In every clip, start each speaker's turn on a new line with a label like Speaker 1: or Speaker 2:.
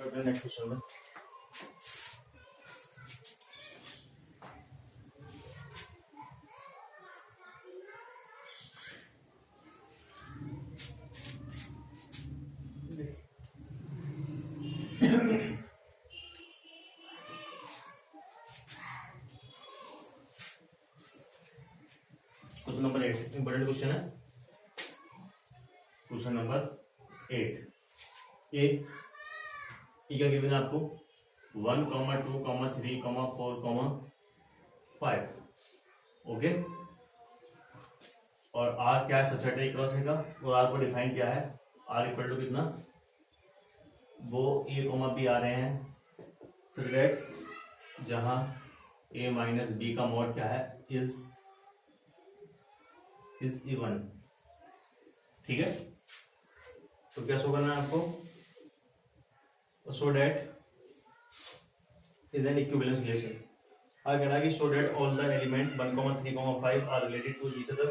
Speaker 1: Next question में question number 8 important question है। Question number 8 ये क्या गिवन है आपको 1, 2, 3, 4, 5 ओके। और आर क्या है, सबसेट है क्रॉस है का, और आर को डिफाइन क्या है, आर इक्वल टू कितना, वो ए कोमा बी आ रहे हैं सच दैट जहां ए माइनस बी का मॉड क्या है इज इवन। ठीक है, तो क्या शो करना है आपको, so that is an equivalence relation। आगे कहना है कि so that all the element 1, 3, 5 are related to each other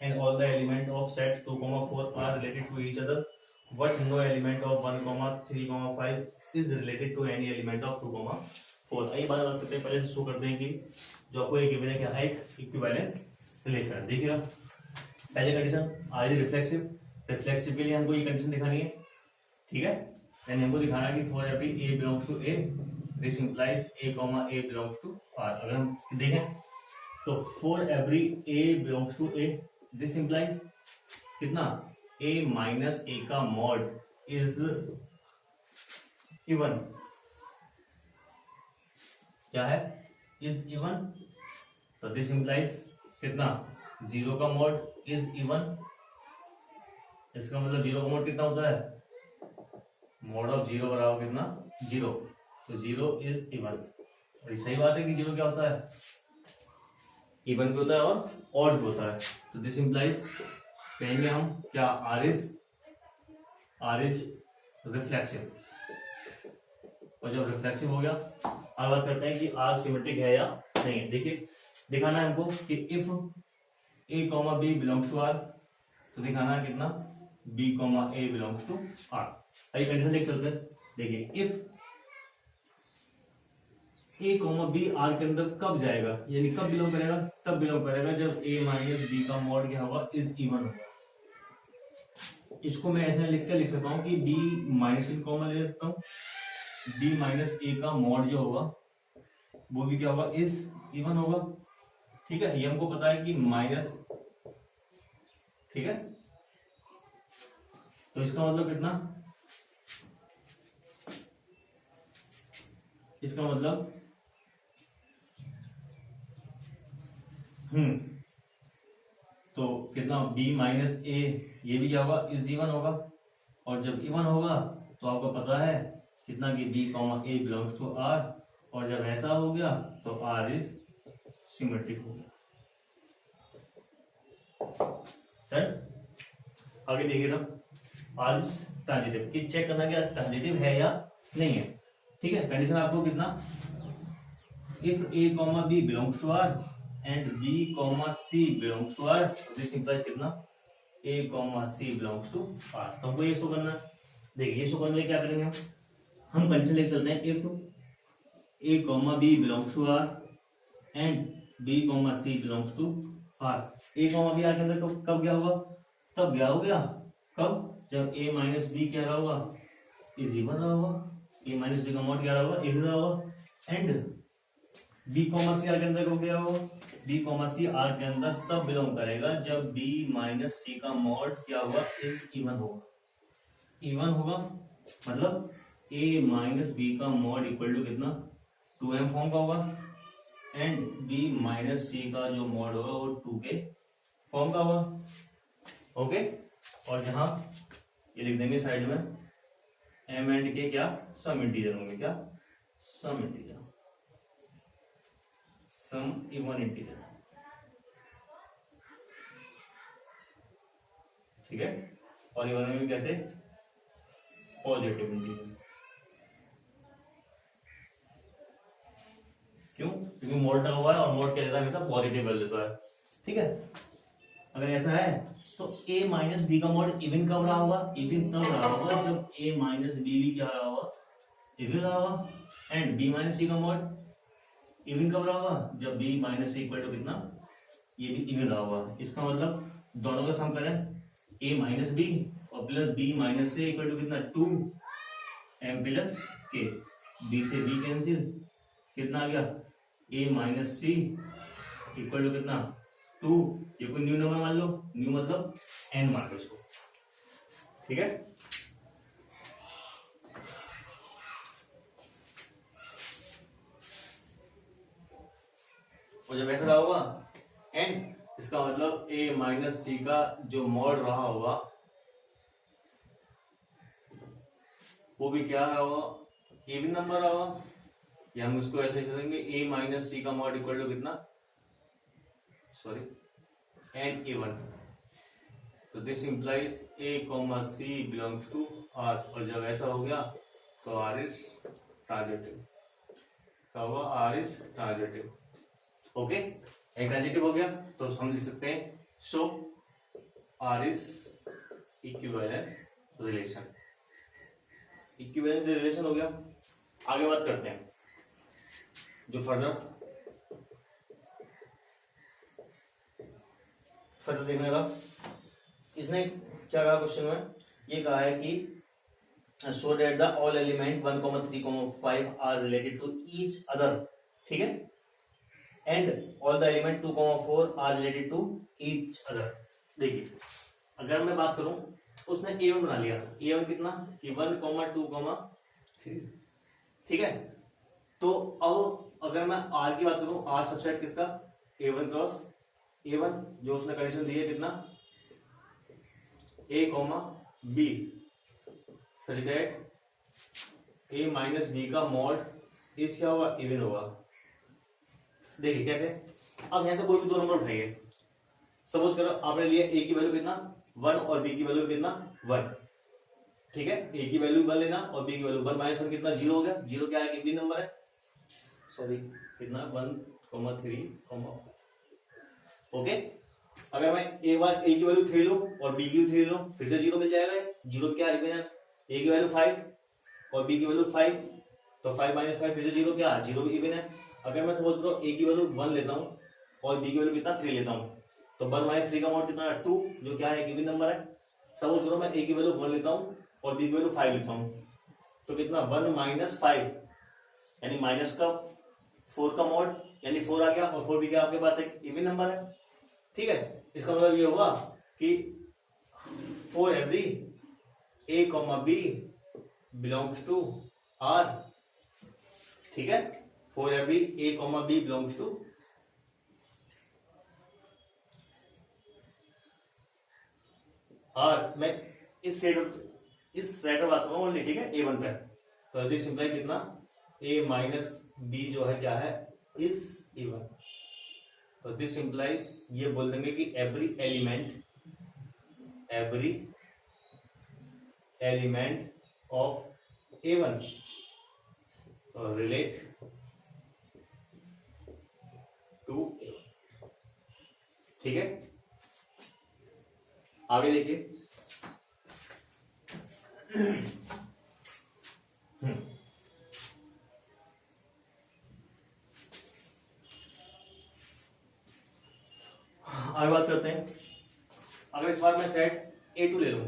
Speaker 1: and all the element of set 2, 4 are related to each other but no element of 1, 3, 5 is related to any element of 2, 4। आइए बात करते हैं, पहले show करते हैं कि जो आपको ये गिवन है क्या है, एक इक्विवेलेंस रिलेशन। देखिएगा पहले condition R is reflexive, reflexive के लिए हमको ये कंडीशन दिखानी है। ठीक है, यानी हमको दिखाना है कि for every a belongs to a this implies a comma a belongs to R. अगर हम देखें तो for every a belongs to a this implies कितना, ए माइनस ए का मॉड इज इवन। क्या है, इज इवन, तो दिस इंप्लाइज कितना, 0 का मॉड इज इवन। इसका मतलब 0 का मॉड कितना होता है, मॉड ऑफ 0 बराबर कितना, 0, तो 0 इज इवन। और सही बात है कि 0 क्या होता है, इवन भी होता है और ऑड भी होता है। तो दिस इंप्लाइज कहेंगे हम क्या, आर इज रिफ्लेक्सिव। और जब रिफ्लेक्सिव हो गया अब बात करते हैं कि आर सिमेट्रिक है या नहीं है। देखिए दिखाना है हमको कि if A comma B belongs to R, तो दिखाना है कितना, b comma a belongs to R. आइए कंडीशन देख चलते हैं। देखिए if A comma b R के अंदर कब जाएगा, यानी कब बिलोंग करेगा, तब बिलोंग करेगा जब ए माइनस बी का मॉड क्या होगा, इज इवन होगा। इसको मैं ऐसे लिख सकता हूं कि बी माइनस इन कॉमन ले सकता हूं, बी माइनस ए का मॉड जो होगा वो भी क्या होगा, इज इवन होगा। ठीक है, ये हमको पता है कि माइनस, ठीक है, तो इसका मतलब कितना, इसका मतलब तो कितना, b माइनस ए, ये भी क्या होगा, इज इवन होगा। और जब इवन होगा तो आपको पता है कितना कि b comma a belongs to R, और जब ऐसा हो गया तो r इज सिमेट्रिक हो गया। आगे देखिए ना, r इज ट्रांजिटिव, कि चेक करना क्या ट्रांजिटिव है या नहीं है। ठीक है, कंडीशन आपको कितना, if A comma B belongs to R and B comma C belongs to R, this implies कितना, A comma C belongs to R. तो हमको ये शो करना है। देखिए ये शो करने के लिए क्या करेंगे हम कंडीशन लेके चलते हैं, if A comma B belongs to R and B comma C belongs to R. A comma b R के अंदर कब गया होगा, तब गया हो गया, कब, जब ए माइनस बी क्या रहा होगा, इज इवन रहा होगा, ए माइनस बी का मॉड क्या रहा होगा, इवन रहा होगा। And B comma c R के अंदर कब गया होगा, बी कॉमा सी आर के अंदर तब बिलोंग करेगा जब बी माइनस सी का मॉड क्या होगा, इज इवन होगा। इवन होगा मतलब ए माइनस बी का मॉड इक्वल टू कितना, 2m फॉर्म का होगा, एंड बी माइनस सी का जो मॉड होगा वो 2k फॉर्म का होगा। ओके, और जहां ये लिख देंगे साइड में, m एंड k क्या, सम इंटीजर होंगे, क्या, सम इंटीजर, सम इवन इंटीजर। ठीक है, और इवन में भी कैसे, पॉजिटिव इंटीजर। क्यों, क्योंकि मोड लगा हुआ है और मोड क्या देता है, हमेशा पॉजिटिव वैल्यू देता है। ठीक है, अगर ऐसा है तो a माइनस बी का मॉड इवन कब रहा होगा, इवन तब रहा होगा जब a माइनस बी भी क्या रहा होगा, इवन रहा होगा, एंड बी माइनस सी का मॉड इवन कब रहा होगा, जब b minus c equal to कितना, ये भी इवन रहा होगा। इसका मतलब दोनों का सम करें, ए माइनस बी और plus b minus c equal to कितना 2 एम प्लस के, बी से बी कैंसिल, कितना आ गया a minus c equal to कितना 2, ये कोई न्यू नंबर मान लो, न्यू मतलब एन मान लो इसको, ठीक है। और जब ऐसा रहा होगा एंड, इसका मतलब a माइनस सी का जो मॉड रहा होगा वो भी क्या रहा होगा, इवन नंबर रहा होगा, या हम उसको ऐसे लिख देंगे a माइनस सी का मॉड इक्वल टू कितना, सॉरी एन इवन। तो this implies a comma C belongs to r, और जब ऐसा हो गया तो r इज ट्रांजिटिव, क्या होगा, r इज ट्रांजिटिव, ओके। एक ट्रांजिटिव हो गया तो हम लिख सकते हैं so R is equivalence relation, equivalence relation हो गया। आगे बात करते हैं जो फर्दर देखने का, इसने क्या कहा क्वेश्चन में, ये कहा है कि so that the all element 1, 3, 5 are related to each other, ठीक है, and all the element 2, 4 are related to each other. देखिए अगर मैं बात करूं, उसने A1 बना लिया, A1 कितना, 1, 2, 3, ठीक है। तो अब अगर मैं R की बात करूं, R सबसेट किसका, A1 क्रॉस A1, जो उसने कंडीशन दी है कितना, A, B such that A minus b का मॉड इस क्या होगा, इवन होगा। देखिए कैसे, अब यहां से कोई भी दो नंबर उठाइए, सपोज करो आपने लिया a की वैल्यू कितना 1 और b की वैल्यू कितना 1, ठीक है, a की वैल्यू 1 लेना और b की वैल्यू 1 माइनस 1 कितना 0 हो गया, 0 क्या है, इवन नंबर है, सॉरी कितना 1, 3, ओके। अगर मैं a की वैल्यू 3 लूं और b की 3 लूं, फिर से 0 मिल जाएगा, 0 क्या इवन है, a की वैल्यू 5 और b की वैल्यू 5, तो 5 माइनस 5 फिर से 0 क्या, 0 भी इवन है। अगर मैं सपोज करो a की वैल्यू 1 लेता हूं और b की वैल्यू कितना 3 लेता हूं, तो 1 माइनस 3 का मॉड कितना 2, जो क्या है, एक इवन नंबर है। सपोज करो मैं a की वैल्यू 1 लेता हूं और b की वैल्यू 5 लेता हूं, तो कितना 1 माइनस 5 यानी माइनस का 4 का मॉड यानी 4 आ गया, और 4 भी क्या आपके पास एक इवन नंबर है, ठीक है। इसका मतलब ये हुआ कि for every a, b belongs to r, ठीक है, for every a, b belongs to r। मैं इस सेट में बात करूं ओनली, ठीक है, a1 पे, तो दिस इंप्लाई कितना a माइनस b जो है क्या है, इज इवन। तो दिस इंप्लाइज, ये बोल देंगे कि every element of a1 relate to a1, ठीक है। आगे देखिए, आगे बात करते हैं। अगर इस बार मैं सेट A2 ले लूं,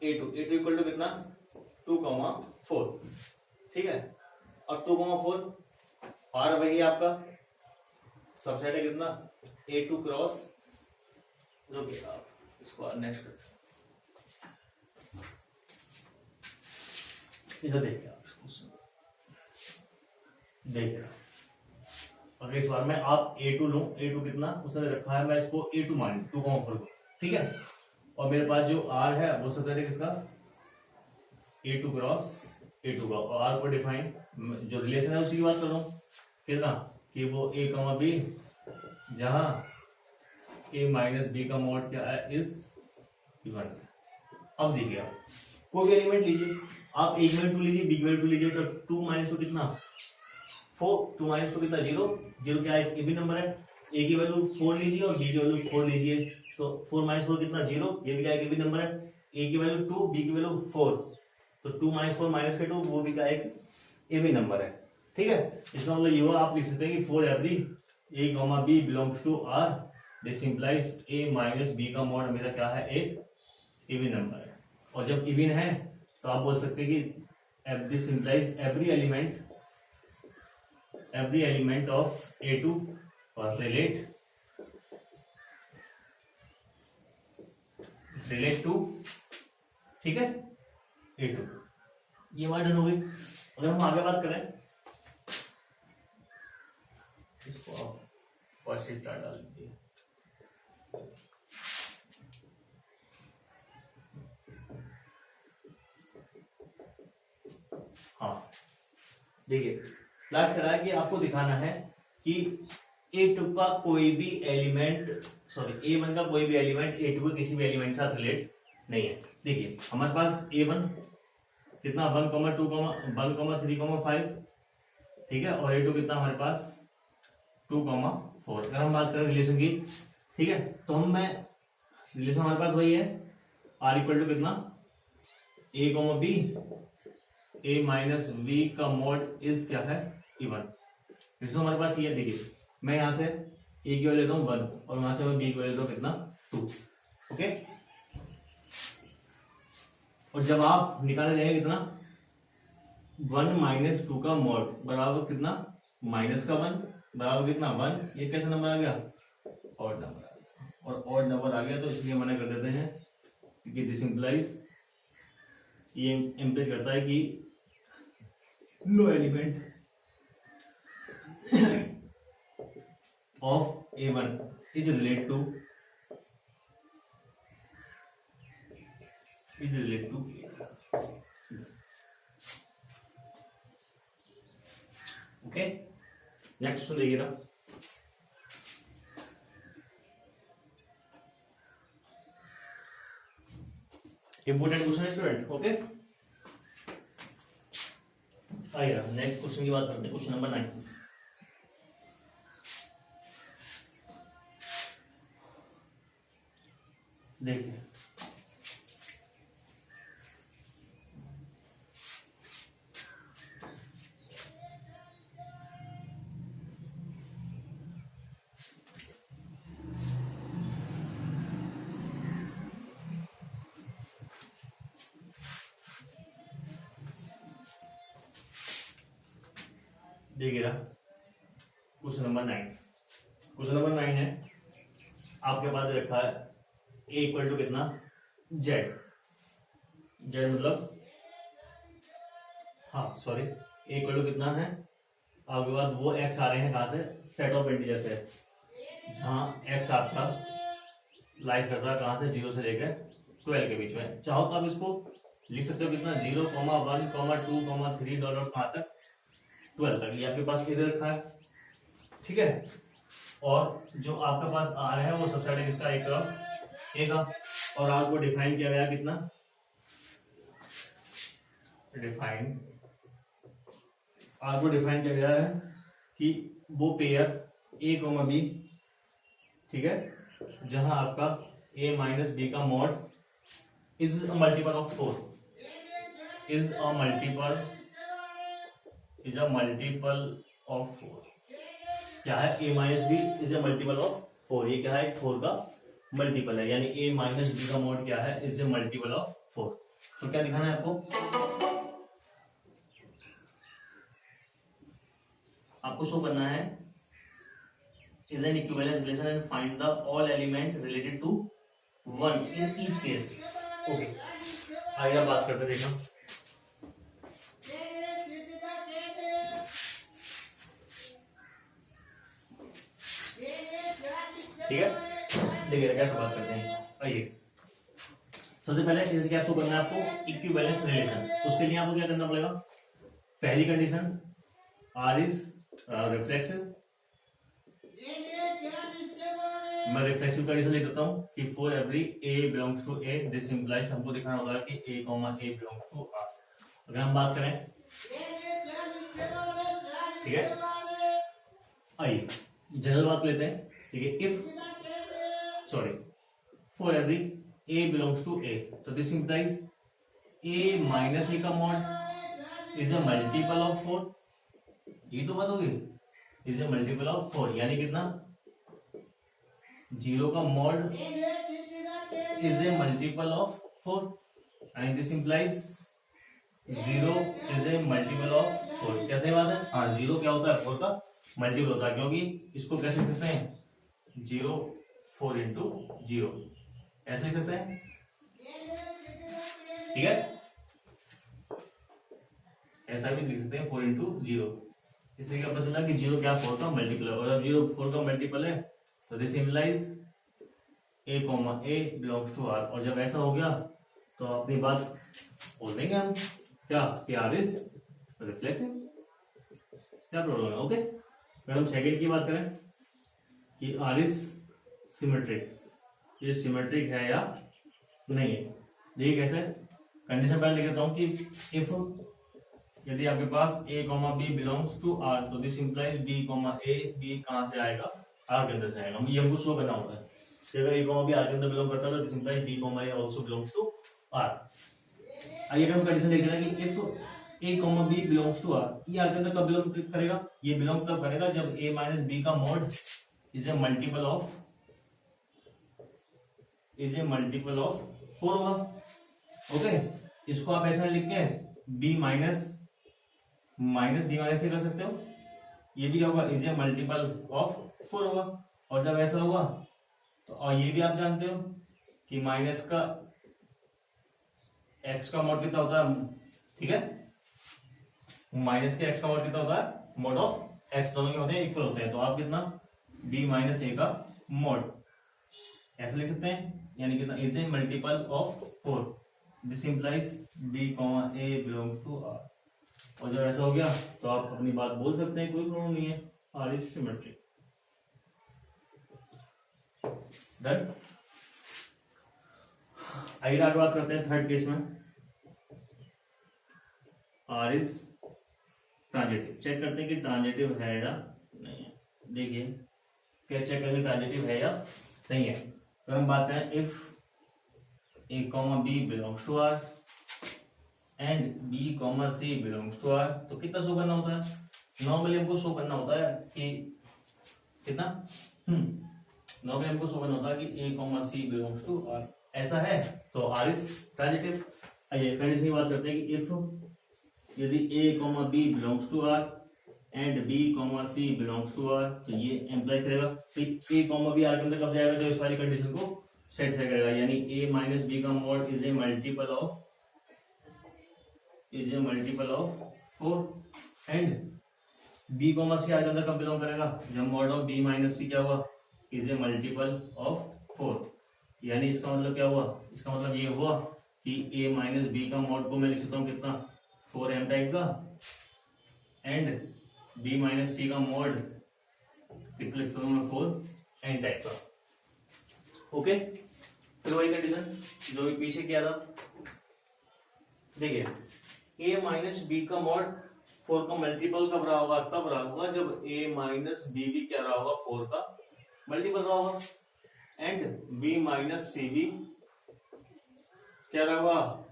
Speaker 1: A2 इक्वल टू कितना 2, 4, ठीक है। अब 2, 4 R वही आपका सबसेट है कितना A2 क्रॉस, रुकिए आप इसको नेक्स्ट करते इधर देखिए आप इसको, देखिए अगर इस बार में आप A2 लूं, A2 कितना उसने रखा है, मैं इसको A2 मान 2, 4 को, ठीक है। और मेरे पास जो R है वो सबसेट है किसका, A2 क्रॉस A2 का, और R को डिफाइन जो रिलेशन है उसी की बात कर रहा हूं, कितना कि वो A, B जहां a माइनस बी का मॉड क्या है, इज इवन। अब देखिए आप कोई भी एलिमेंट लीजिए, आप a की वैल्यू 2 लीजिए, b की वैल्यू 2 लीजिए, तो 2 माइनस 2 कितना 4, 2 माइनस 2 कितना 0, 0 क्या है, इवन नंबर है। a की वैल्यू 4 लीजिए और b की वैल्यू 4 लीजिए, तो 4 माइनस 4 कितना 0, ये भी क्या है, इवन नंबर है। ए की वैल्यू 2, बी की वैल्यू 4, तो 2 - 4 - 2 वो भी का एक इवन नंबर है। ठीक है, इसका मतलब ये हुआ, आप लिख सकते हैं कि for every a, b belongs to r, this implies a - b का मॉड हमेशा क्या है, एक इवन नंबर है। और जब इवन है तो आप बोल सकते हैं कि this implies every element of A2 और रिलेट टू, ठीक है, A2। ये बात डन हो गई। अगर हम आगे बात करें, इसको आप फर्स्ट स्टार डाल दीजिए। हाँ देखिए, लास्ट करा है कि आपको दिखाना है कि A2 का कोई भी एलिमेंट, A1 का कोई भी एलिमेंट A2 के किसी भी एलिमेंट के साथ रिलेट नहीं है। देखिए हमारे पास A1 कितना 1, 2, 1, 3, 5, ठीक है, और A2 कितना हमारे पास 2, 4। अगर हम बात करें रिलेशन की, ठीक है, तो रिलेशन हमारे पास वही है, R = कितना A, B, A - V का मॉड इज क्या है, इवन। इसमें हमारे पास ये देखिए, मैं यहां से A की वैल्यू लेता हूं 1 और वहां से मैं B की वैल्यू लेता हूं कितना 2, ओके। और जब आप निकाले जाएंगे कितना 1 - 2 का मॉड बराबर कितना -1 बराबर कितना 1, ये कैसा नंबर आ गया, ऑड नंबर आ गया। और ऑड नंबर आ गया तो इसलिए मना कर देते हैं क्योंकि दिस इंप्लाइज, ये इंप्लाइज करता है कि no element of A1 is related to okay. Next तो देखिए ना, इंपोर्टेंट क्वेश्चन है स्टूडेंट, ओके। आइए नेक्स्ट क्वेश्चन की बात करते हैं, क्वेश्चन नंबर 9। देखिए देखिएगा क्वेश्चन नंबर 9, क्वेश्चन नंबर 9 है, आपके पास रखा है A = कितना Z मतलब, हाँ सॉरी, A = कितना है, आपके पास वो x आ रहे हैं कहां से, सेट ऑफ इंटीजर से, जहां x आपका लाइज करता है कहां से, 0 से लेकर 12 के बीच में। चाहो तो आप इसको लिख सकते हो कितना 0, 1, 2, 3 डॉलर कहां तक, 12 तक। ये आपके पास इधर रखा है, ठीक है। और जो आपके पास आ रहा है वो सबसेट है किसका, A का, और आर को डिफाइन किया गया कितना, आर को डिफाइन किया गया है कि वो पेयर A, B, ठीक है, जहां आपका A - B का mod is a multiple of 4, is a multiple of 4। क्या है, A - B is a multiple of 4, ये क्या है, 4 का मल्टीपल है, यानी A - B का मॉड क्या है, इज ए मल्टीपल ऑफ 4। तो क्या दिखाना है आपको शो करना है is an equivalence relation and find the all element related to 1 in each case, okay. आइए अब बात करते हैं, देखना ठीक है। देखिए कैसे बात करते हैं, आइए सबसे पहले जैसे क्या शो करना है आपको, इक्विवेलेंस रिलेशन। उसके लिए आपको क्या करना पड़ेगा, पहली कंडीशन R इज रिफ्लेक्सिव, मैं रिफ्लेक्सिव कंडीशन लिख देता हूं कि for every A belongs to A, this implies, हमको दिखाना होगा कि A, A belongs to R। अगर हम बात करें, ठीक है, आइए जनरल बात लेते हैं, ठीक है। If for every a belongs to a, तो this implies a minus a का mod is a multiple of 4, ये तो बात होगी, इज अ मल्टीपल ऑफ 4, यानी कितना, 0 का mod is a multiple of 4 and this implies 0 is a multiple of 4। कैसे बात है, हाँ 0 क्या होता है, 4 का मल्टीपल होता है, क्योंकि इसको कैसे लिख सकते हैं, 0 4 इंटू 0, ऐसे लिख सकते हैं, ठीक है, ऐसा भी लिख सकते हैं 4 इंटू 0। इससे क्या पता चला कि 0 क्या 4 का मल्टीपल है, और जब 0 4 का मल्टीपल है तो this implies a comma a belongs to R, और जब ऐसा हो गया तो अपनी बात बोल देंगे हम क्या, कि आर इज रिफ्लेक्सिव, क्या प्रॉब्लम है, ओके। अगर हम सेकंड की बात करें कि आर इज सिमेट्रिक, ये सिमेट्रिक है या नहीं है, देखिए कैसे, कंडीशन पहले लिख देता हूं कि इफ, यदि आपके पास a comma B belongs to R, तो this implies b comma a, b कहां से आएगा, आर के अंदर से आएगा, ये हमको शो करना होता है कि अगर a कॉमा बी आर के अंदर बिलोंग करता है तो this implies b comma a also belongs to R. आइए हम कंडीशन लिख रहे हैं कि if a comma B belongs to R, ये आर के अंदर कब बिलोंग करेगा, ये बिलोंग तब करेगा जब a माइनस बी का mod is a multiple of 4 होगा, ओके। इसको आप ऐसा लिख के b माइनस बी माइनस कर सकते हो, ये भी होगा इज ए मल्टीपल ऑफ 4 होगा, और जब ऐसा होगा तो, और ये भी आप जानते हो कि माइनस का x का मॉड कितना होता है, ठीक है, माइनस के x का मॉड कितना होता है, मॉड ऑफ x, दोनों के होते हैं इक्वल होते हैं, तो आप कितना b माइनस ए का मॉड ऐसे लिख सकते हैं, यानी कितना is a multiple of 4, this implies b comma a belongs to R, और जब ऐसा हो गया तो आप अपनी बात बोल सकते हैं, कोई प्रॉब्लम नहीं है, आर इज सिमेट्रिक, डन। आइए आगे बात करते हैं थर्ड केस में, आर इज ट्रांजिटिव, चेक करते हैं कि ट्रांजिटिव है या नहीं है, देखिए क्या चेक करेंगे ट्रांजिटिव है या नहीं है, तो हम बात करें if a comma B belongs to R and b comma C belongs to R, तो कितना शो करना होता है, नॉर्मली हमको शो करना होता है कि कितना, नॉर्मली हमको शो करना होता है कि a comma C belongs to R, ऐसा है तो आर इज ट्रांजिटिव। आइए कंडीशन की बात करते हैं कि इफ, यदि a comma B belongs to R and b comma C belongs to R, तो ये एम्प्लाई करेगा a कॉमा बी आर के अंदर कब जाएगा, जो इस वाली कंडीशन को सेटिस्फाई करेगा, यानी a माइनस बी का mod is a multiple of 4 and b comma c R के अंदर कब बिलोंग करेगा, जब mod of b minus c क्या हुआ, इज ए मल्टीपल ऑफ 4, यानी इसका मतलब क्या हुआ, इसका मतलब ये हुआ कि a माइनस बी का मॉड को मैं लिख सकता हूँ कितना, 4m टाइप का, एंड b माइनस सी का मॉड कितना लिख सकता हूँ मैं, 4n टाइप का, ओके। फिर वही कंडीशन जो भी पीछे किया था, देखिए a माइनस बी का मॉड 4 का मल्टीपल कब रहा होगा, तब रहा होगा जब a माइनस बी भी क्या रहा होगा, 4 का मल्टीपल रहा होगा, एंड b माइनस सी भी क्या रहा होगा,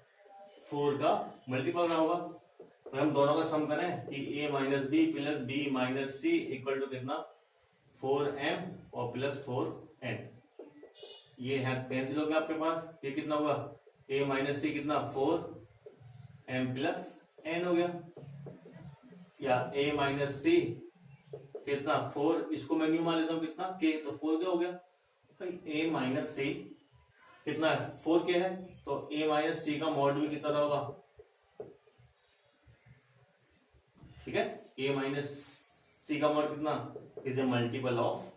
Speaker 1: 4 का मल्टीपल रहा होगा। तो हम दोनों का सम करें कि a minus b plus b minus c equal to कितना, 4m और प्लस 4n, ये है पेंसिल हो गया आपके पास, ये कितना होगा, a माइनस सी कितना, 4m प्लस n हो गया, या a माइनस सी कितना 4, इसको मैं न्यू मान लेता हूं कितना k, तो 4 क्या हो गया भाई, a माइनस सी कितना है, 4k है, तो a माइनस सी का मॉड भी कितना होगा, ठीक है, a माइनस सी का मॉड कितना, इज ए मल्टीपल ऑफ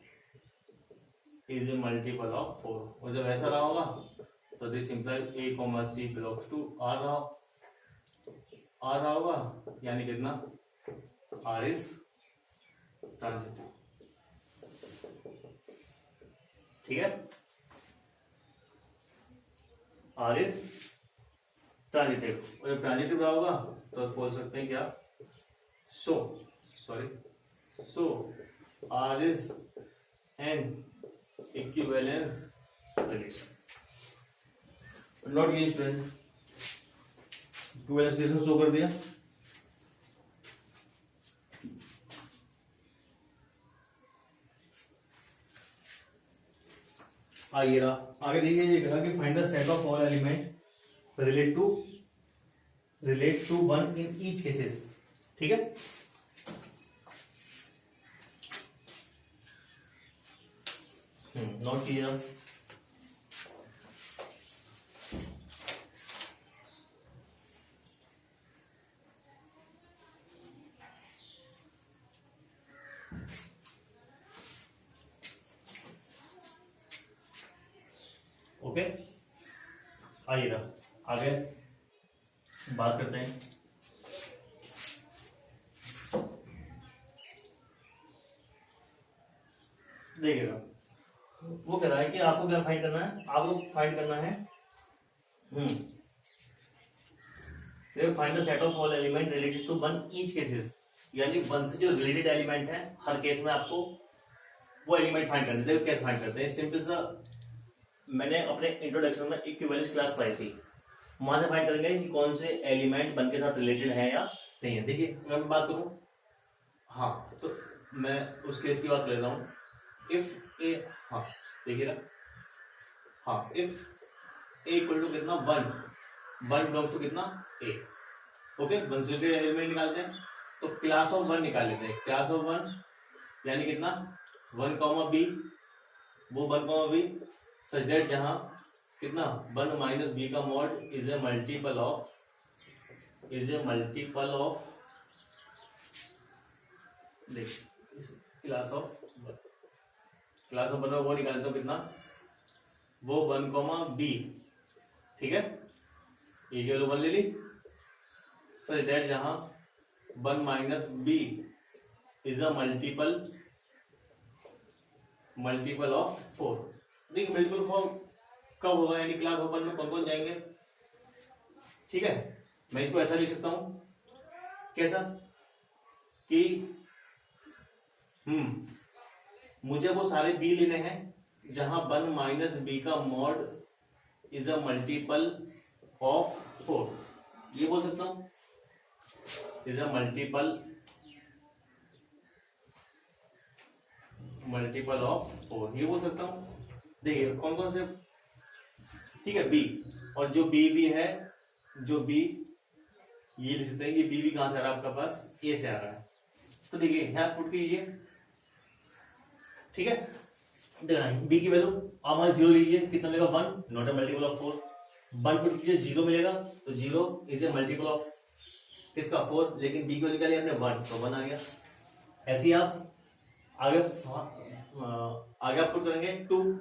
Speaker 1: 4, और जब ऐसा रहा होगा तो this implies a comma C belongs to R रहा होगा, यानी कितना, आर इज ट्रांजिटिव, ठीक है, आर इज ट्रांजिटिव, और जब ट्रांजिटिव रहा होगा तो बोल सकते हैं क्या, so R is an equivalence relation, note ये स्टूडेंट, ट्वेल्थ शो कर दिया। आगे रहा, आगे देखिए ये कहा कि find the set of all element relate to one in each cases. ठीक है, नोट कीजिएगा। ओके, आइएगा आगे बात करते हैं। देखिएगा वो कह रहा है कि आपको क्या फाइंड करना है, आपको फाइंड करना है find the set of all element related to one each cases, यानी वन से जो रिलेटेड एलिमेंट है हर केस में आपको वो एलिमेंट फाइंड करने। देखो कैसे फाइंड करते हैं, सिंपल सा, मैंने अपने इंट्रोडक्शन में इक्विवेलेंस क्लास पढ़ाई थी, वहां से फाइंड करेंगे कि कौन से एलिमेंट वन के साथ रिलेटेड है या नहीं है। देखिए अगर मैं बात करूं, हाँ तो मैं उस केस की बात कर लेता हूं। इफ ए, हाँ देखिए ना, हाँ इफ ए इक्वल टू कितना वन बिलोंग्स टू कितना ए। ओके, वन से रिलेटेड एलिमेंट निकालते हैं तो क्लास ऑफ वन निकाल लेते हैं। क्लास ऑफ वन यानी कितना, वन कॉमा बी, वो one comma b such that जहां कितना वन माइनस बी का mod is a multiple of देख क्लास ऑफ वन में वो निकालते हो कितना, वो वन कॉमा बी। ठीक है, ये वैल्यू वन ले ली, सच दैट जहां one minus b is a multiple of four. देखिए मल्टीपल फॉर्म कब होगा, यानी क्लास ऑफ वन में कौन कौन जाएंगे। ठीक है, मैं इसको ऐसा लिख सकता हूं, कैसा कि मुझे वो सारे बी लेने हैं जहां वन माइनस बी का mod is a multiple of four, ये बोल सकता हूं, is a multiple of four, ये बोल सकता हूं। देखिए कौन कौन से, ठीक है बी, और जो बी है, जो बी ये लिख सकते हैं कि बी कहां से आ रहा है आपका पास, ए से आ रहा है। तो देखिए यहां पुट कीजिए। ठीक है, देखना बी की वैल्यू आप वहां जीरो लीजिए, कितना मिलेगा one, not a multiple of four. One put कीजिए, जीरो मिलेगा, तो zero is a multiple of किसका, फोर, लेकिन बी की वैल्यू क्या लिया हमने वन, तो वन आ गया। ऐसे ही आप आगे आप पुट करेंगे टू,